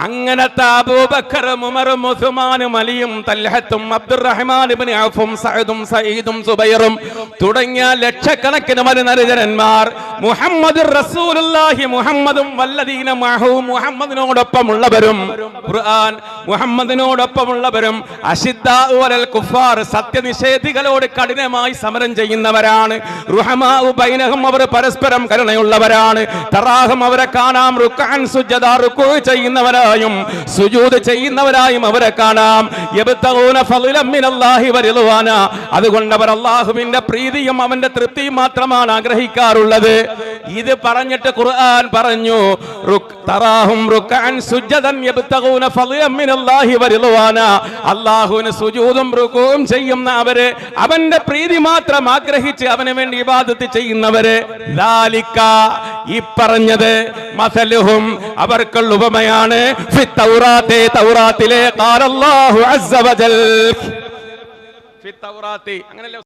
അങ്ങനത്തെ അബൂബക്കറും ഉമറും ഉസ്മാനും അലിയും തൽഹത്തും അബ്ദുറഹ്മാൻ ഇബ്നു ഔഫും സഅദും സഈദും സുബൈറും തുടങ്ങിയ ലക്ഷക്കണക്കിന് മരുനരിജനന്മാർ മുഹമ്മദുർ റസൂലുള്ളാഹി മുഹമ്മദും വല്ലദീന മഅഹു മുഹമ്മദിനോടൊപ്പമുള്ളവരും ഖുർആൻ മുഹമ്മദിനോടൊപ്പമുള്ളവരും അശിദ്ദാഉ അലൽ കുഫാർ സത്യനിഷേധികളോട് കഠിനമായി സമരം ചെയ്യുന്നവരാണ്. റുഹമാഉ ബൈനഹും അവർ പരസ്പരം കരുണയുള്ളവരാണ്. തറാഹും അവരെ കാണാം റുക്അൻ സുജദാ റുകൂ ചെയ്യുന്നവരായും സുജൂദ് ചെയ്യുന്നവരായും അവരെ കാണാം. യബ്തഗൂന ഫളലൻ മിനല്ലാഹി വറിദ്വാന അതുകൊണ്ട് അവർ അല്ലാഹുവിന്റെ പ്രീതിയും അവന്റെ തൃപ്തിയും മാത്രമാണ് ആഗ്രഹിക്കാറുള്ളത്. ഇത് പറഞ്ഞിട്ട് ഖുർആൻ പറഞ്ഞു തറാഹും റുക്അൻ സുജദൻ യബ്തഗൂന ഫളലൻ മിനല്ലാഹി വറിദ്വാന അല്ലാഹുവിന് സുജൂദും റുകൂഉം ചെയ്യുന്ന അവരെ അവന്റെ പ്രീതി മാത്രം ആഗ്രഹിച്ച് അവന് വേണ്ടി ഇബാദത്ത് ചെയ്യുന്നവരെ ദാലിക ഈ പറഞ്ഞത് മസലുഹും അവർക്കുള്ള ഉപമയാണ് ഫി തൗറാത്തി തൗറാത്തിലെ ഖാല അല്ലാഹു അസ്സ വജൽ ഫി തൗറാത്തി അങ്ങനെയല്ലേ